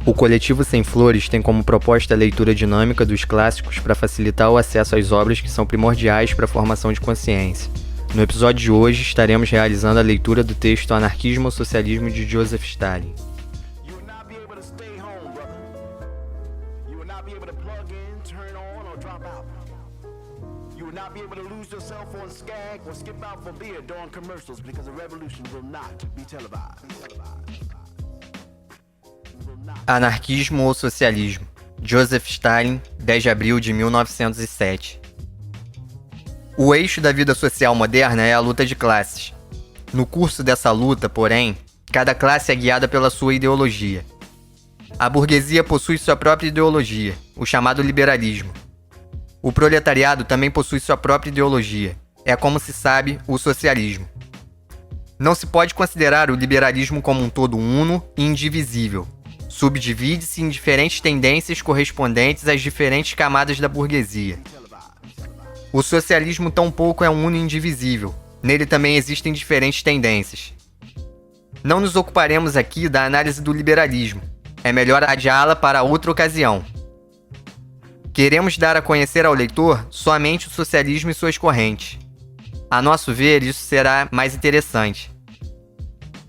O Coletivo Sem Flores tem como proposta a leitura dinâmica dos clássicos para facilitar o acesso às obras que são primordiais para a formação de consciência. No episódio de hoje, estaremos realizando a leitura do texto Anarquismo ou Socialismo de Joseph Stalin. Anarquismo ou Socialismo, Joseph Stalin, 10 de abril de 1907. O eixo da vida social moderna é a luta de classes. No curso dessa luta, porém, cada classe é guiada pela sua ideologia. A burguesia possui sua própria ideologia, o chamado liberalismo. O proletariado também possui sua própria ideologia, é como se sabe, o socialismo. Não se pode considerar o liberalismo como um todo uno e indivisível. Subdivide-se em diferentes tendências correspondentes às diferentes camadas da burguesia. O socialismo tampouco é uno e indivisível. Nele também existem diferentes tendências. Não nos ocuparemos aqui da análise do liberalismo. É melhor adiá-la para outra ocasião. Queremos dar a conhecer ao leitor somente o socialismo e suas correntes. A nosso ver, isso será mais interessante.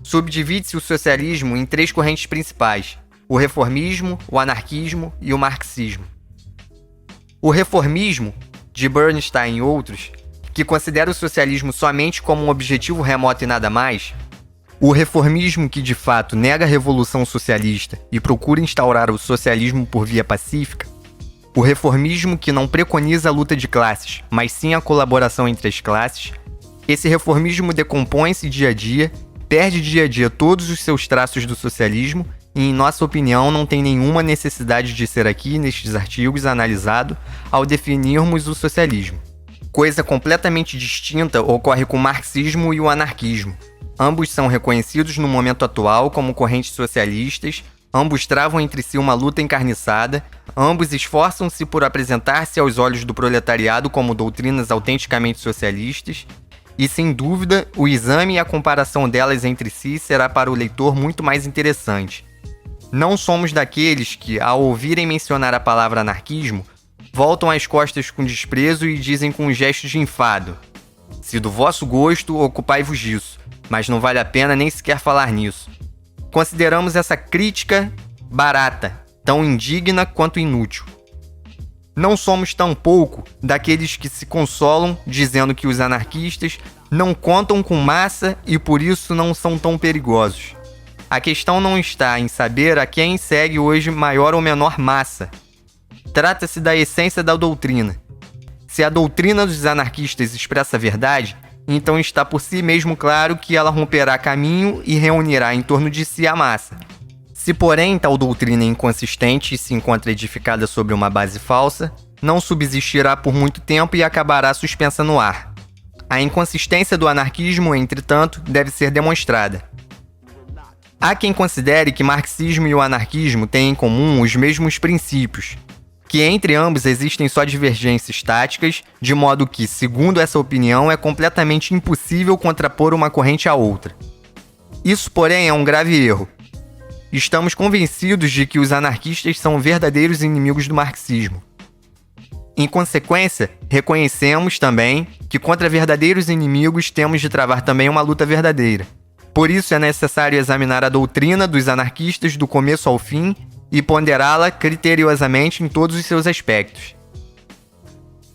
Subdivide-se o socialismo em 3 correntes principais: o reformismo, o anarquismo e o marxismo. O reformismo, de Bernstein e outros, que considera o socialismo somente como um objetivo remoto e nada mais, o reformismo que de fato nega a revolução socialista e procura instaurar o socialismo por via pacífica, o reformismo que não preconiza a luta de classes, mas sim a colaboração entre as classes, esse reformismo decompõe-se dia a dia, perde dia a dia todos os seus traços do socialismo e, em nossa opinião, não tem nenhuma necessidade de ser aqui, nestes artigos, analisado ao definirmos o socialismo. Coisa completamente distinta ocorre com o marxismo e o anarquismo. Ambos são reconhecidos no momento atual como correntes socialistas, ambos travam entre si uma luta encarniçada, ambos esforçam-se por apresentar-se aos olhos do proletariado como doutrinas autenticamente socialistas, e, sem dúvida, o exame e a comparação delas entre si será para o leitor muito mais interessante. Não somos daqueles que, ao ouvirem mencionar a palavra anarquismo, voltam as costas com desprezo e dizem com um gesto de enfado: se do vosso gosto, ocupai-vos disso, mas não vale a pena nem sequer falar nisso. Consideramos essa crítica barata, tão indigna quanto inútil. Não somos tampouco daqueles que se consolam dizendo que os anarquistas não contam com massa e por isso não são tão perigosos. A questão não está em saber a quem segue hoje maior ou menor massa. Trata-se da essência da doutrina. Se a doutrina dos anarquistas expressa a verdade, então está por si mesmo claro que ela romperá caminho e reunirá em torno de si a massa. Se, porém, tal doutrina é inconsistente e se encontra edificada sobre uma base falsa, não subsistirá por muito tempo e acabará suspensa no ar. A inconsistência do anarquismo, entretanto, deve ser demonstrada. Há quem considere que marxismo e o anarquismo têm em comum os mesmos princípios, que entre ambos existem só divergências táticas, de modo que, segundo essa opinião, é completamente impossível contrapor uma corrente à outra. Isso, porém, é um grave erro. Estamos convencidos de que os anarquistas são verdadeiros inimigos do marxismo. Em consequência, reconhecemos também que contra verdadeiros inimigos temos de travar também uma luta verdadeira. Por isso é necessário examinar a doutrina dos anarquistas do começo ao fim e ponderá-la criteriosamente em todos os seus aspectos.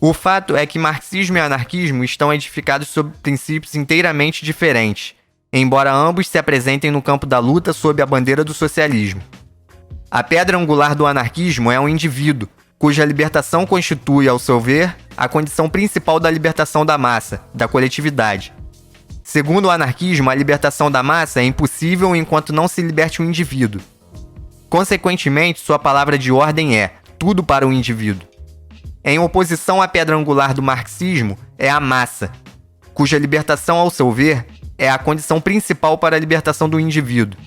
O fato é que marxismo e anarquismo estão edificados sobre princípios inteiramente diferentes, embora ambos se apresentem no campo da luta sob a bandeira do socialismo. A pedra angular do anarquismo é o indivíduo, cuja libertação constitui, ao seu ver, a condição principal da libertação da massa, da coletividade. Segundo o anarquismo, a libertação da massa é impossível enquanto não se liberte o indivíduo. Consequentemente, sua palavra de ordem é tudo para o indivíduo. Em oposição à pedra angular do marxismo é a massa, cuja libertação, ao seu ver, é a condição principal para a libertação do indivíduo.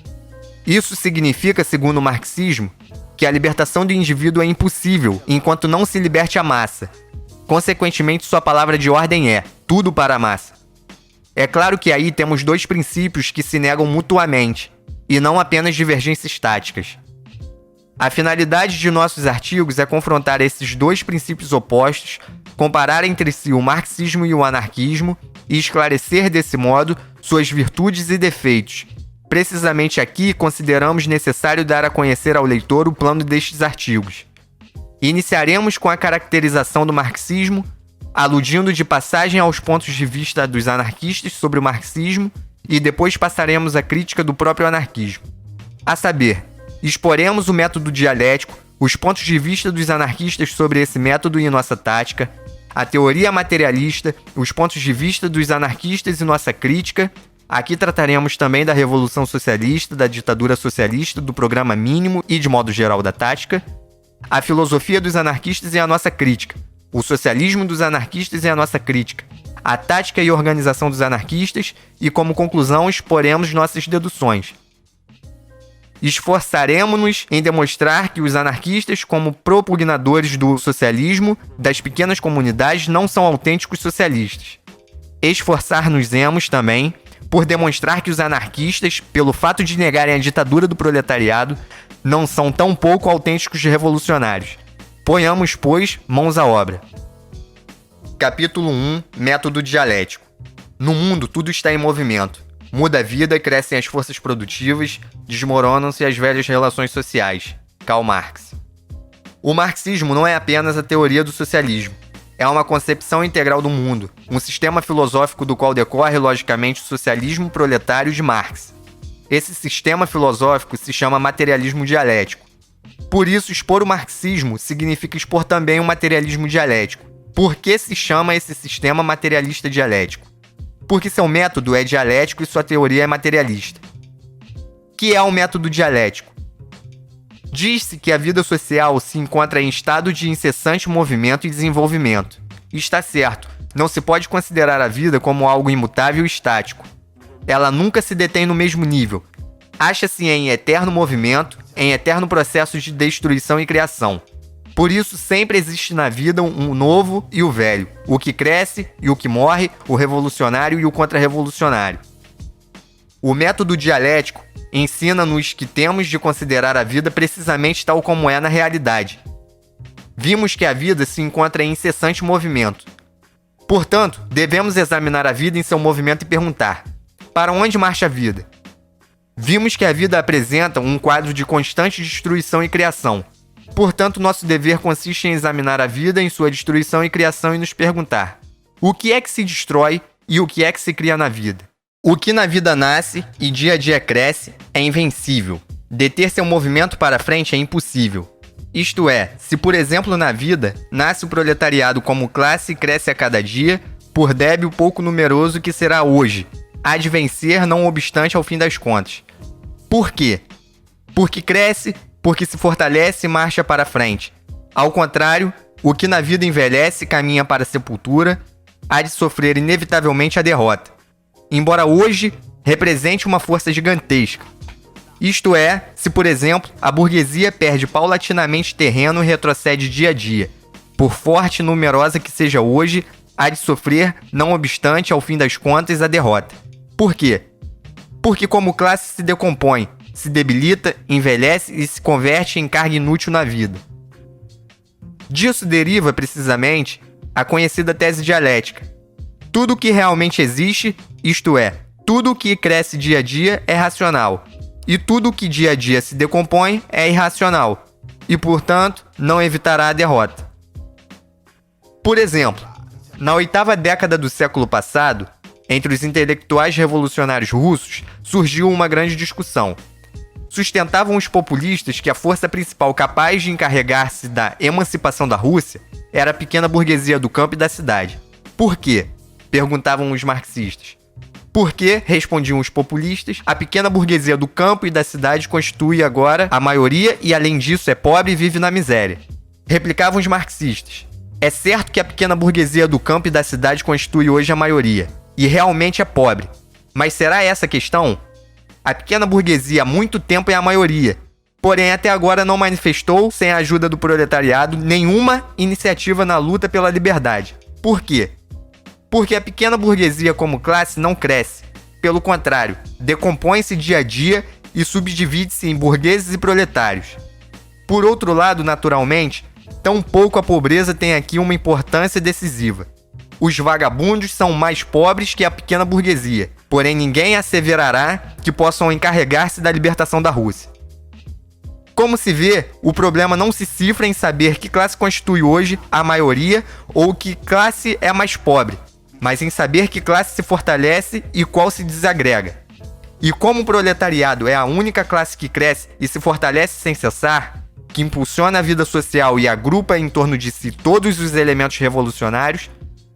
Isso significa, segundo o marxismo, que a libertação do indivíduo é impossível enquanto não se liberte a massa. Consequentemente, sua palavra de ordem é tudo para a massa. É claro que aí temos 2 princípios que se negam mutuamente, e não apenas divergências táticas. A finalidade de nossos artigos é confrontar esses dois princípios opostos, comparar entre si o marxismo e o anarquismo e esclarecer desse modo suas virtudes e defeitos. Precisamente aqui consideramos necessário dar a conhecer ao leitor o plano destes artigos. Iniciaremos com a caracterização do marxismo, aludindo de passagem aos pontos de vista dos anarquistas sobre o marxismo, e depois passaremos à crítica do próprio anarquismo. A saber, exporemos o método dialético, os pontos de vista dos anarquistas sobre esse método e nossa tática, a teoria materialista, os pontos de vista dos anarquistas e nossa crítica. Aqui trataremos também da Revolução Socialista, da ditadura socialista, do programa mínimo e, de modo geral, da tática, a filosofia dos anarquistas e a nossa crítica, o socialismo dos anarquistas e a nossa crítica, a tática e organização dos anarquistas e, como conclusão, exporemos nossas deduções. Esforçaremos-nos em demonstrar que os anarquistas, como propugnadores do socialismo das pequenas comunidades, não são autênticos socialistas. Esforçar-nos-emos também por demonstrar que os anarquistas, pelo fato de negarem a ditadura do proletariado, não são tão pouco autênticos revolucionários. Ponhamos, pois, mãos à obra. Capítulo 1. Método dialético. No mundo, tudo está em movimento. Muda a vida, crescem as forças produtivas, desmoronam-se as velhas relações sociais. Karl Marx. O marxismo não é apenas a teoria do socialismo. É uma concepção integral do mundo, um sistema filosófico do qual decorre, logicamente, o socialismo proletário de Marx. Esse sistema filosófico se chama materialismo dialético. Por isso, expor o marxismo significa expor também o materialismo dialético. Por que se chama esse sistema materialista dialético? Porque seu método é dialético e sua teoria é materialista. Que é o método dialético? Diz-se que a vida social se encontra em estado de incessante movimento e desenvolvimento. E está certo, não se pode considerar a vida como algo imutável e estático. Ela nunca se detém no mesmo nível. Acha-se em eterno movimento, em eterno processo de destruição e criação. Por isso, sempre existe na vida um novo e o velho, o que cresce e o que morre, o revolucionário e o contra-revolucionário. O método dialético ensina-nos que temos de considerar a vida precisamente tal como é na realidade. Vimos que a vida se encontra em incessante movimento. Portanto, devemos examinar a vida em seu movimento e perguntar: para onde marcha a vida? Vimos que a vida apresenta um quadro de constante destruição e criação. Portanto, nosso dever consiste em examinar a vida em sua destruição e criação e nos perguntar: o que é que se destrói e o que é que se cria na vida? O que na vida nasce e dia a dia cresce é invencível. Deter seu movimento para frente é impossível. Isto é, se por exemplo na vida nasce o proletariado como classe e cresce a cada dia, por débil pouco numeroso que será hoje, há de vencer não obstante ao fim das contas. Por quê? Porque cresce, porque se fortalece e marcha para frente. Ao contrário, o que na vida envelhece e caminha para a sepultura, há de sofrer inevitavelmente a derrota. Embora hoje represente uma força gigantesca. Isto é, se por exemplo, a burguesia perde paulatinamente terreno e retrocede dia a dia, por forte e numerosa que seja hoje, há de sofrer, não obstante, ao fim das contas, a derrota. Por quê? Porque como classe se decompõe, se debilita, envelhece e se converte em carga inútil na vida. Disso deriva, precisamente, a conhecida tese dialética. Tudo o que realmente existe, isto é, tudo o que cresce dia a dia é racional, e tudo o que dia a dia se decompõe é irracional, e, portanto, não evitará a derrota. Por exemplo, na 8ª década do século passado, entre os intelectuais revolucionários russos, surgiu uma grande discussão. Sustentavam os populistas que a força principal capaz de encarregar-se da emancipação da Rússia era a pequena burguesia do campo e da cidade. Por quê? Perguntavam os marxistas. Porque, respondiam os populistas, a pequena burguesia do campo e da cidade constitui agora a maioria e, além disso, é pobre e vive na miséria. Replicavam os marxistas. É certo que a pequena burguesia do campo e da cidade constitui hoje a maioria, e realmente é pobre. Mas será essa a questão? A pequena burguesia há muito tempo é a maioria, porém até agora não manifestou, sem a ajuda do proletariado, nenhuma iniciativa na luta pela liberdade. Por quê? Porque a pequena burguesia como classe não cresce. Pelo contrário, decompõe-se dia a dia e subdivide-se em burgueses e proletários. Por outro lado, naturalmente, tampouco a pobreza tem aqui uma importância decisiva. Os vagabundos são mais pobres que a pequena burguesia, porém ninguém asseverará que possam encarregar-se da libertação da Rússia. Como se vê, o problema não se cifra em saber que classe constitui hoje a maioria ou que classe é mais pobre, mas em saber que classe se fortalece e qual se desagrega. E como o proletariado é a única classe que cresce e se fortalece sem cessar, que impulsiona a vida social e agrupa em torno de si todos os elementos revolucionários,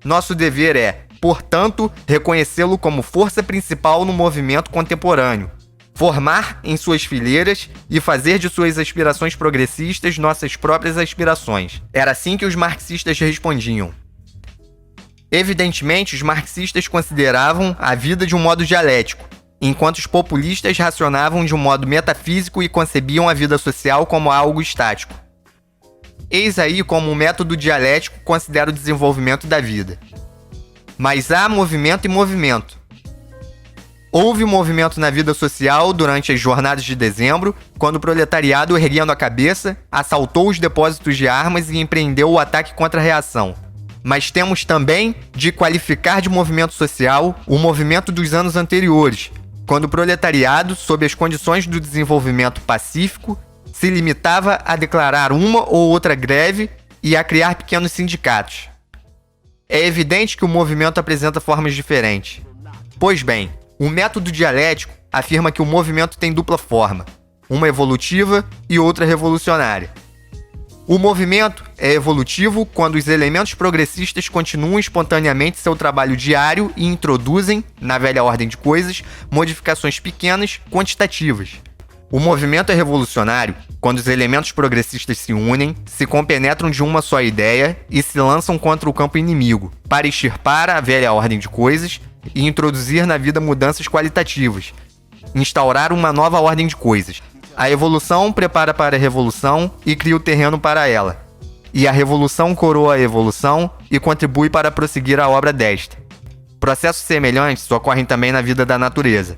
nosso dever é, portanto, reconhecê-lo como força principal no movimento contemporâneo, formar em suas fileiras e fazer de suas aspirações progressistas nossas próprias aspirações. Era assim que os marxistas respondiam. Evidentemente, os marxistas consideravam a vida de um modo dialético, enquanto os populistas racionavam de um modo metafísico e concebiam a vida social como algo estático. Eis aí como o método dialético considera o desenvolvimento da vida. Mas há movimento e movimento. Houve movimento na vida social durante as jornadas de dezembro, quando o proletariado, erguendo a cabeça, assaltou os depósitos de armas e empreendeu o ataque contra a reação. Mas temos também de qualificar de movimento social o movimento dos anos anteriores, quando o proletariado, sob as condições do desenvolvimento pacífico, se limitava a declarar uma ou outra greve e a criar pequenos sindicatos. É evidente que o movimento apresenta formas diferentes. Pois bem, o método dialético afirma que o movimento tem dupla forma, uma evolutiva e outra revolucionária. O movimento é evolutivo quando os elementos progressistas continuam espontaneamente seu trabalho diário e introduzem, na velha ordem de coisas, modificações pequenas, quantitativas. O movimento é revolucionário quando os elementos progressistas se unem, se compenetram de uma só ideia e se lançam contra o campo inimigo, para extirpar a velha ordem de coisas e introduzir na vida mudanças qualitativas, instaurar uma nova ordem de coisas. A evolução prepara para a revolução e cria o terreno para ela. E a revolução coroa a evolução e contribui para prosseguir a obra desta. Processos semelhantes ocorrem também na vida da natureza.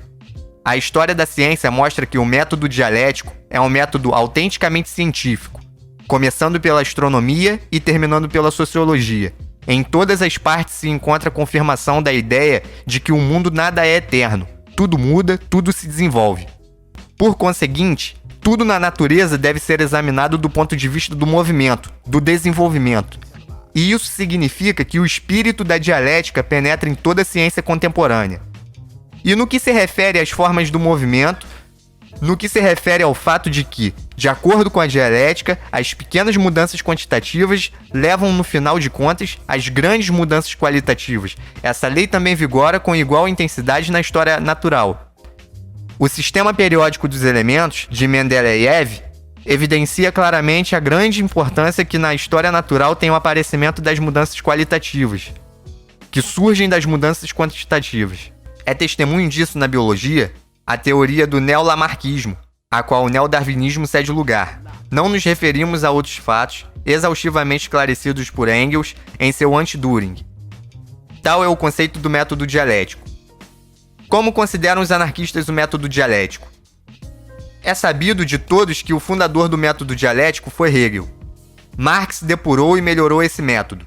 A história da ciência mostra que o método dialético é um método autenticamente científico, começando pela astronomia e terminando pela sociologia. Em todas as partes se encontra a confirmação da ideia de que o mundo nada é eterno. Tudo muda, tudo se desenvolve. Por conseguinte, tudo na natureza deve ser examinado do ponto de vista do movimento, do desenvolvimento. E isso significa que o espírito da dialética penetra em toda a ciência contemporânea. E no que se refere às formas do movimento, no que se refere ao fato de que, de acordo com a dialética, as pequenas mudanças quantitativas levam, no final de contas, às grandes mudanças qualitativas. Essa lei também vigora com igual intensidade na história natural. O sistema periódico dos elementos, de Mendeleev, evidencia claramente a grande importância que na história natural tem o aparecimento das mudanças qualitativas, que surgem das mudanças quantitativas. É testemunho disso na biologia a teoria do neolamarquismo, a qual o neodarwinismo cede lugar. Não nos referimos a outros fatos exaustivamente esclarecidos por Engels em seu Anti-Düring. Tal é o conceito do método dialético. Como consideram os anarquistas o método dialético? É sabido de todos que o fundador do método dialético foi Hegel. Marx depurou e melhorou esse método.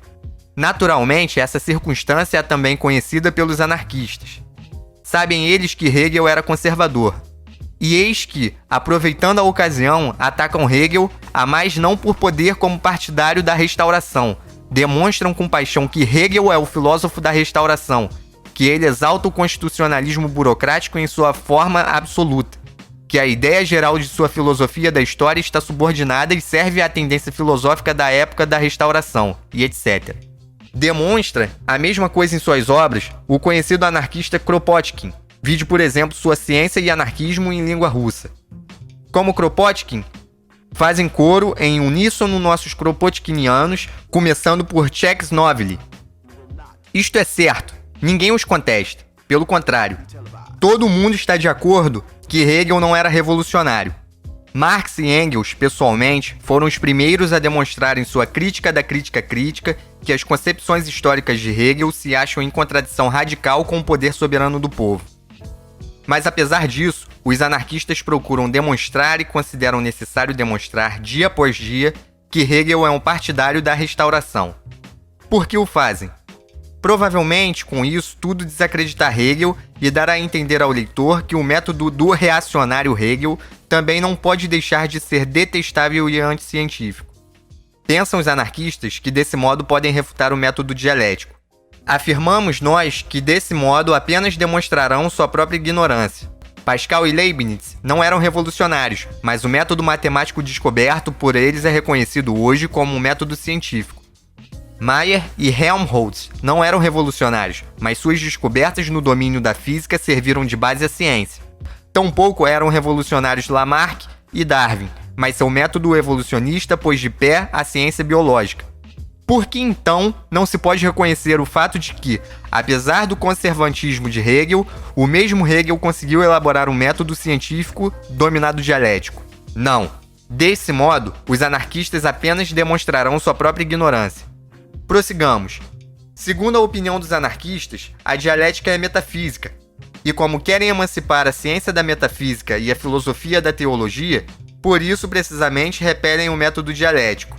Naturalmente, essa circunstância é também conhecida pelos anarquistas. Sabem eles que Hegel era conservador. E eis que, aproveitando a ocasião, atacam Hegel, a mais não por poder como partidário da restauração. Demonstram com paixão que Hegel é o filósofo da restauração, que ele exalta o constitucionalismo burocrático em sua forma absoluta, que a ideia geral de sua filosofia da história está subordinada e serve à tendência filosófica da época da restauração, e etc. Demonstra a mesma coisa em suas obras o conhecido anarquista Kropotkin. Vide, por exemplo, sua Ciência e Anarquismo em Língua Russa. Como Kropotkin, fazem coro em uníssono nossos kropotkinianos, começando por Csikszentmihalyi. Isto é certo, ninguém os contesta. Pelo contrário, todo mundo está de acordo que Hegel não era revolucionário. Marx e Engels, pessoalmente, foram os primeiros a demonstrar em sua Crítica da Crítica Crítica que as concepções históricas de Hegel se acham em contradição radical com o poder soberano do povo. Mas apesar disso, os anarquistas procuram demonstrar e consideram necessário demonstrar dia após dia que Hegel é um partidário da restauração. Por que o fazem? Provavelmente, com isso, tudo desacreditar Hegel e dar a entender ao leitor que o método do reacionário Hegel também não pode deixar de ser detestável e anticientífico. Pensam os anarquistas que desse modo podem refutar o método dialético. Afirmamos nós que desse modo apenas demonstrarão sua própria ignorância. Pascal e Leibniz não eram revolucionários, mas o método matemático descoberto por eles é reconhecido hoje como um método científico. Mayer e Helmholtz não eram revolucionários, mas suas descobertas no domínio da física serviram de base à ciência. Tampouco eram revolucionários Lamarck e Darwin, mas seu método evolucionista pôs de pé a ciência biológica. Por que então não se pode reconhecer o fato de que, apesar do conservantismo de Hegel, o mesmo Hegel conseguiu elaborar um método científico dominado dialético? Não. Desse modo, os anarquistas apenas demonstrarão sua própria ignorância. Prossigamos. Segundo a opinião dos anarquistas, a dialética é metafísica, e como querem emancipar a ciência da metafísica e a filosofia da teologia, por isso precisamente repelem o método dialético.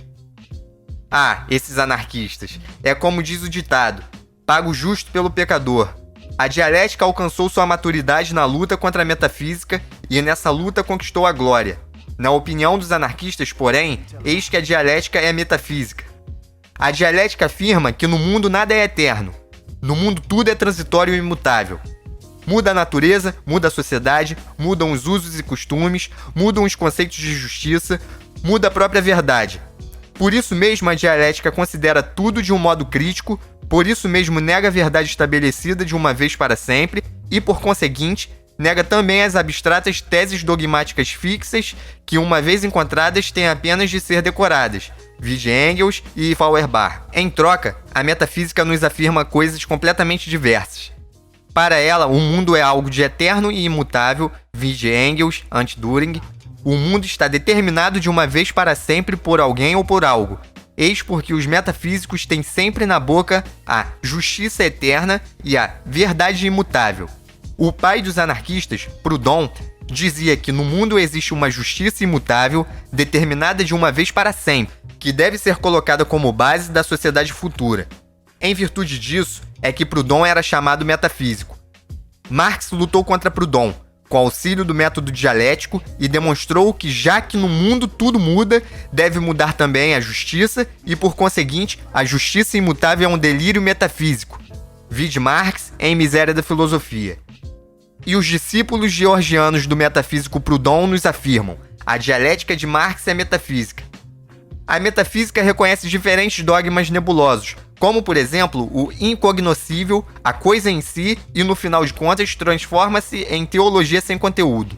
Ah, esses anarquistas, é como diz o ditado, paga o justo pelo pecador. A dialética alcançou sua maturidade na luta contra a metafísica e nessa luta conquistou a glória. Na opinião dos anarquistas, porém, eis que a dialética é metafísica. A dialética afirma que no mundo nada é eterno. No mundo tudo é transitório e imutável. Muda a natureza, muda a sociedade, mudam os usos e costumes, mudam os conceitos de justiça, muda a própria verdade. Por isso mesmo a dialética considera tudo de um modo crítico, por isso mesmo nega a verdade estabelecida de uma vez para sempre e, por conseguinte, nega também as abstratas teses dogmáticas fixas que, uma vez encontradas, têm apenas de ser decoradas, vide Engels e Feuerbach. Em troca, a metafísica nos afirma coisas completamente diversas. Para ela, o mundo é algo de eterno e imutável, vide Engels, Anti-Düring. O mundo está determinado de uma vez para sempre por alguém ou por algo. Eis porque os metafísicos têm sempre na boca a justiça eterna e a verdade imutável. O pai dos anarquistas, Proudhon, dizia que no mundo existe uma justiça imutável, determinada de uma vez para sempre, que deve ser colocada como base da sociedade futura. Em virtude disso, é que Proudhon era chamado metafísico. Marx lutou contra Proudhon, com auxílio do método dialético, e demonstrou que, já que no mundo tudo muda, deve mudar também a justiça e, por conseguinte, a justiça imutável é um delírio metafísico. Vide Marx em Miséria da Filosofia. E os discípulos georgianos do metafísico Proudhon nos afirmam: a dialética de Marx é metafísica. A metafísica reconhece diferentes dogmas nebulosos, como, por exemplo, o incognoscível, a coisa em si, e no final de contas transforma-se em teologia sem conteúdo.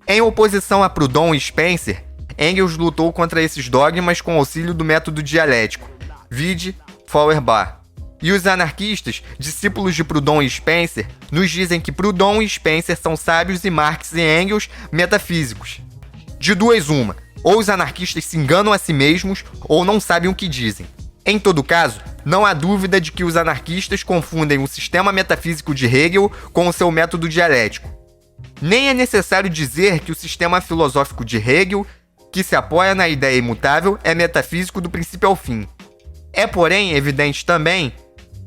Em oposição a Proudhon e Spencer, Engels lutou contra esses dogmas com auxílio do método dialético, vide Feuerbach. E os anarquistas, discípulos de Proudhon e Spencer, nos dizem que Proudhon e Spencer são sábios e Marx e Engels metafísicos. De duas uma, ou os anarquistas se enganam a si mesmos ou não sabem o que dizem. Em todo caso, não há dúvida de que os anarquistas confundem o sistema metafísico de Hegel com o seu método dialético. Nem é necessário dizer que o sistema filosófico de Hegel, que se apoia na ideia imutável, é metafísico do princípio ao fim. É, porém, evidente também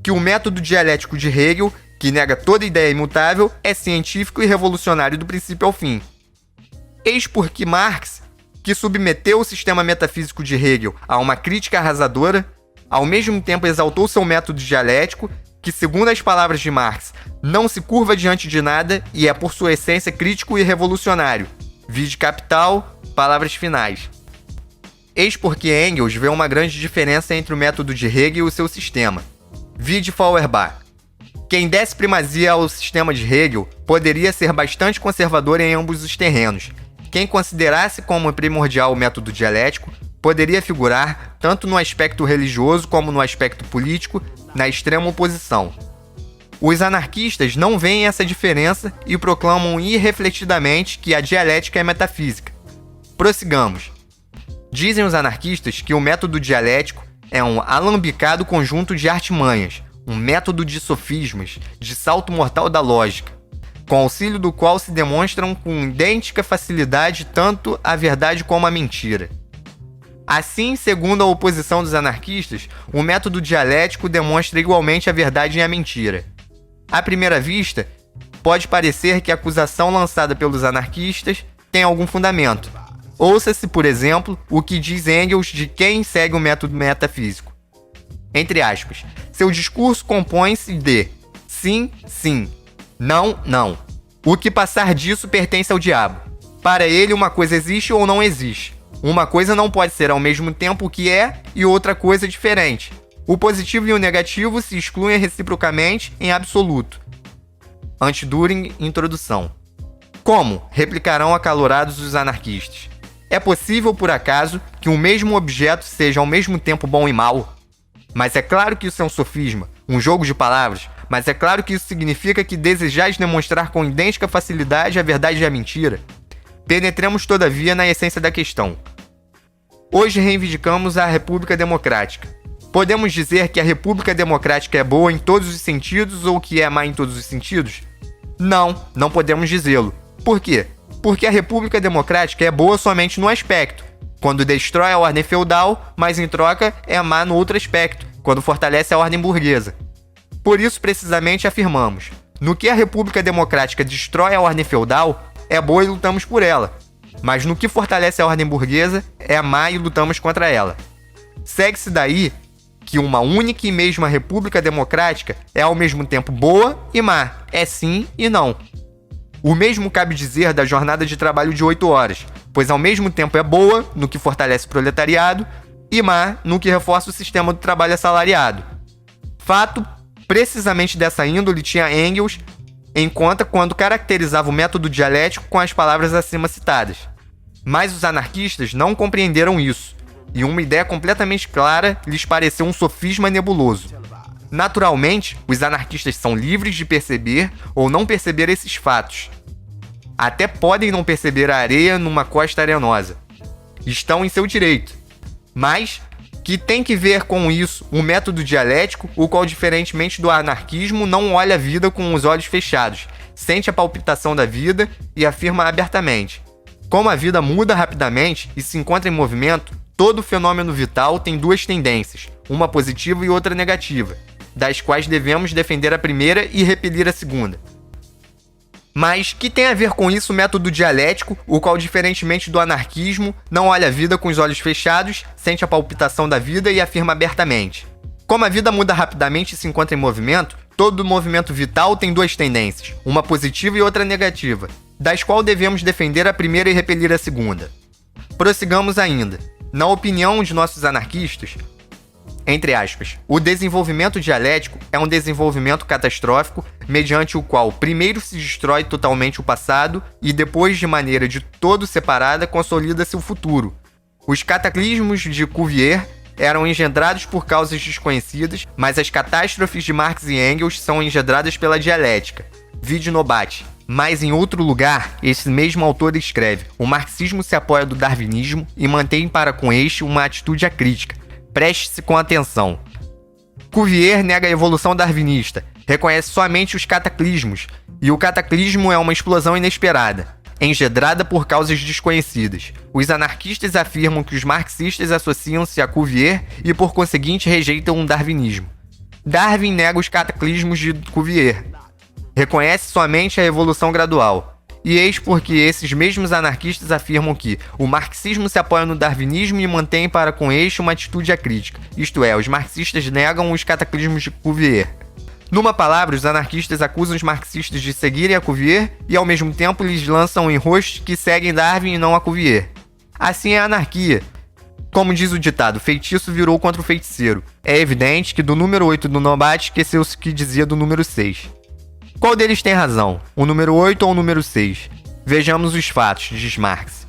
que o método dialético de Hegel, que nega toda ideia imutável, é científico e revolucionário do princípio ao fim. Eis porque Marx, que submeteu o sistema metafísico de Hegel a uma crítica arrasadora, ao mesmo tempo exaltou seu método dialético, que, segundo as palavras de Marx, não se curva diante de nada e é por sua essência crítico e revolucionário. Vide Capital, palavras finais. Eis porque Engels vê uma grande diferença entre o método de Hegel e o seu sistema. Vide Feuerbach. Quem desse primazia ao sistema de Hegel poderia ser bastante conservador em ambos os terrenos. Quem considerasse como primordial o método dialético poderia figurar, tanto no aspecto religioso como no aspecto político, na extrema oposição. Os anarquistas não veem essa diferença e proclamam irrefletidamente que a dialética é metafísica. Prossigamos. Dizem os anarquistas que o método dialético é um alambicado conjunto de artimanhas, um método de sofismas, de salto mortal da lógica. com auxílio do qual se demonstram com idêntica facilidade tanto a verdade como a mentira. Assim, segundo a oposição dos anarquistas, o método dialético demonstra igualmente a verdade e a mentira. À primeira vista, pode parecer que a acusação lançada pelos anarquistas tem algum fundamento. Ouça-se, por exemplo, o que diz Engels de quem segue o método metafísico. Entre aspas, seu discurso compõe-se de sim, sim, não, não. O que passar disso pertence ao diabo. Para ele, uma coisa existe ou não existe. Uma coisa não pode ser ao mesmo tempo o que é e outra coisa diferente. O positivo e o negativo se excluem reciprocamente em absoluto. Anti-Düring, introdução. Como? Replicarão acalorados os anarquistas. É possível, por acaso, que um mesmo objeto seja ao mesmo tempo bom e mau? Mas é claro que isso é um sofisma, um jogo de palavras, mas é claro que isso significa que desejais demonstrar com idêntica facilidade a verdade e a mentira. Penetremos, todavia, na essência da questão. Hoje reivindicamos a República Democrática. Podemos dizer que a República Democrática é boa em todos os sentidos ou que é má em todos os sentidos? Não, não podemos dizê-lo. Por quê? Porque a República Democrática é boa somente no aspecto, quando destrói a ordem feudal, mas em troca é má no outro aspecto, quando fortalece a ordem burguesa. Por isso, precisamente, afirmamos: no que a República Democrática destrói a ordem feudal, é boa e lutamos por ela. Mas no que fortalece a ordem burguesa, é má e lutamos contra ela. Segue-se daí que uma única e mesma República Democrática é ao mesmo tempo boa e má, é sim e não. O mesmo cabe dizer da jornada de trabalho de 8 horas, pois ao mesmo tempo é boa no que fortalece o proletariado e má no que reforça o sistema do trabalho assalariado. Fato precisamente dessa índole tinha Engels em conta quando caracterizava o método dialético com as palavras acima citadas. Mas os anarquistas não compreenderam isso, e uma ideia completamente clara lhes pareceu um sofisma nebuloso. Naturalmente, os anarquistas são livres de perceber ou não perceber esses fatos. Até podem não perceber a areia numa costa arenosa. Estão em seu direito. Mas que tem que ver com isso o método dialético, o qual, diferentemente do anarquismo, não olha a vida com os olhos fechados, sente a palpitação da vida e afirma abertamente. Como a vida muda rapidamente e se encontra em movimento, todo fenômeno vital tem duas tendências, uma positiva e outra negativa, das quais devemos defender a primeira e repelir a segunda. Mas que tem a ver com isso o método dialético, o qual, diferentemente do anarquismo, não olha a vida com os olhos fechados, sente a palpitação da vida e afirma abertamente. Como a vida muda rapidamente e se encontra em movimento, todo movimento vital tem duas tendências, uma positiva e outra negativa, das quais devemos defender a primeira e repelir a segunda. Prossigamos ainda. Na opinião de nossos anarquistas, entre aspas, o desenvolvimento dialético é um desenvolvimento catastrófico mediante o qual primeiro se destrói totalmente o passado e depois, de maneira de todo separada, consolida-se o futuro. Os cataclismos de Cuvier eram engendrados por causas desconhecidas, mas as catástrofes de Marx e Engels são engendradas pela dialética. Vide Nobat. Mas em outro lugar, esse mesmo autor escreve: o marxismo se apoia do darwinismo e mantém para com este uma atitude acrítica. Preste-se com atenção. Cuvier nega a evolução darwinista, reconhece somente os cataclismos, e o cataclismo é uma explosão inesperada, engendrada por causas desconhecidas. Os anarquistas afirmam que os marxistas associam-se a Cuvier e, por conseguinte, rejeitam o darwinismo. Darwin nega os cataclismos de Cuvier, reconhece somente a evolução gradual. E eis porque esses mesmos anarquistas afirmam que o marxismo se apoia no darwinismo e mantém para com este uma atitude acrítica, isto é, os marxistas negam os cataclismos de Cuvier. Numa palavra, os anarquistas acusam os marxistas de seguirem a Cuvier e ao mesmo tempo lhes lançam em rosto que seguem Darwin e não a Cuvier. Assim é a anarquia. Como diz o ditado, feitiço virou contra o feiticeiro. É evidente que do número 8 do Nobat esqueceu-se o que dizia do número 6. Qual deles tem razão, o número 8 ou o número 6? Vejamos os fatos, diz Marx.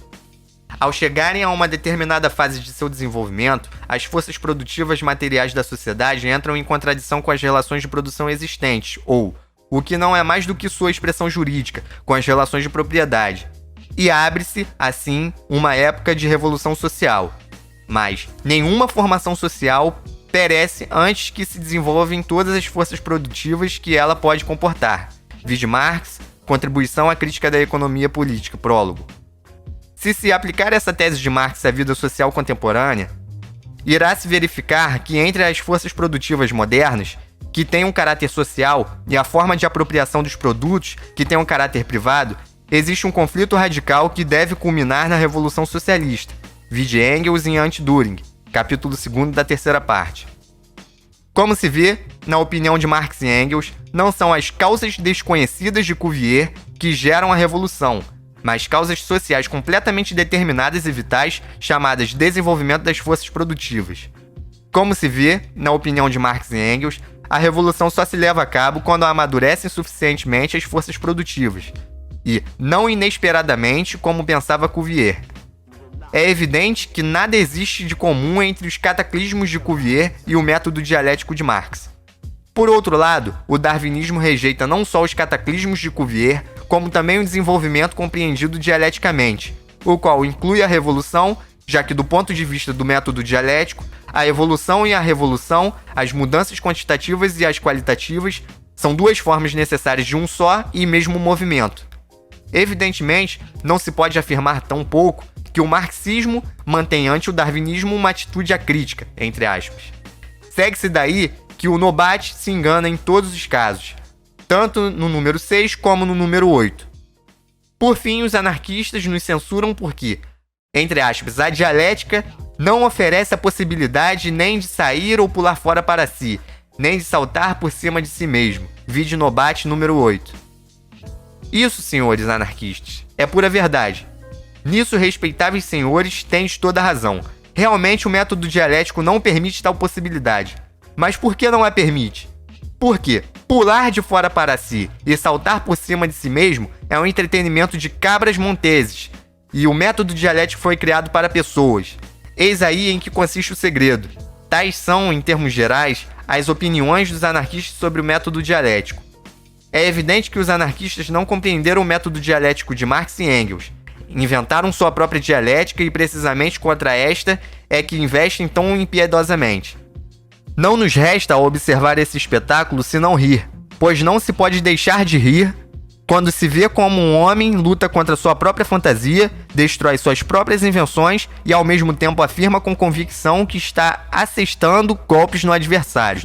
Ao chegarem a uma determinada fase de seu desenvolvimento, as forças produtivas materiais da sociedade entram em contradição com as relações de produção existentes, ou, o que não é mais do que sua expressão jurídica, com as relações de propriedade. E abre-se, assim, uma época de revolução social. Mas nenhuma formação social perece antes que se desenvolvam todas as forças produtivas que ela pode comportar. Vide Marx, Contribuição à Crítica da Economia Política, prólogo. Se aplicar essa tese de Marx à vida social contemporânea, irá se verificar que entre as forças produtivas modernas, que têm um caráter social, e a forma de apropriação dos produtos, que tem um caráter privado, existe um conflito radical que deve culminar na Revolução Socialista, vide Engels em Anti-Düring, capítulo 2 da terceira parte. Como se vê, na opinião de Marx e Engels, não são as causas desconhecidas de Cuvier que geram a revolução, mas causas sociais completamente determinadas e vitais, chamadas desenvolvimento das forças produtivas. Como se vê, na opinião de Marx e Engels, a revolução só se leva a cabo quando amadurecem suficientemente as forças produtivas, e não inesperadamente como pensava Cuvier. É evidente que nada existe de comum entre os cataclismos de Cuvier e o método dialético de Marx. Por outro lado, o darwinismo rejeita não só os cataclismos de Cuvier, como também o desenvolvimento compreendido dialeticamente, o qual inclui a revolução, já que do ponto de vista do método dialético, a evolução e a revolução, as mudanças quantitativas e as qualitativas, são duas formas necessárias de um só e mesmo movimento. Evidentemente, não se pode afirmar tão pouco que o marxismo mantém ante o darwinismo uma atitude acrítica, entre aspas. Segue-se daí que o Nobat se engana em todos os casos, tanto no número 6 como no número 8. Por fim, os anarquistas nos censuram porque, entre aspas, a dialética não oferece a possibilidade nem de sair ou pular fora para si, nem de saltar por cima de si mesmo, vide Nobat número 8. Isso, senhores anarquistas, é pura verdade. Nisso, respeitáveis senhores, tendes toda a razão. Realmente o método dialético não permite tal possibilidade. Mas por que não a permite? Porque pular de fora para si e saltar por cima de si mesmo é um entretenimento de cabras monteses, e o método dialético foi criado para pessoas. Eis aí em que consiste o segredo. Tais são, em termos gerais, as opiniões dos anarquistas sobre o método dialético. É evidente que os anarquistas não compreenderam o método dialético de Marx e Engels. Inventaram sua própria dialética e precisamente contra esta é que investem tão impiedosamente. Não nos resta observar esse espetáculo senão rir, pois não se pode deixar de rir quando se vê como um homem luta contra sua própria fantasia, destrói suas próprias invenções e ao mesmo tempo afirma com convicção que está assestando golpes no adversário.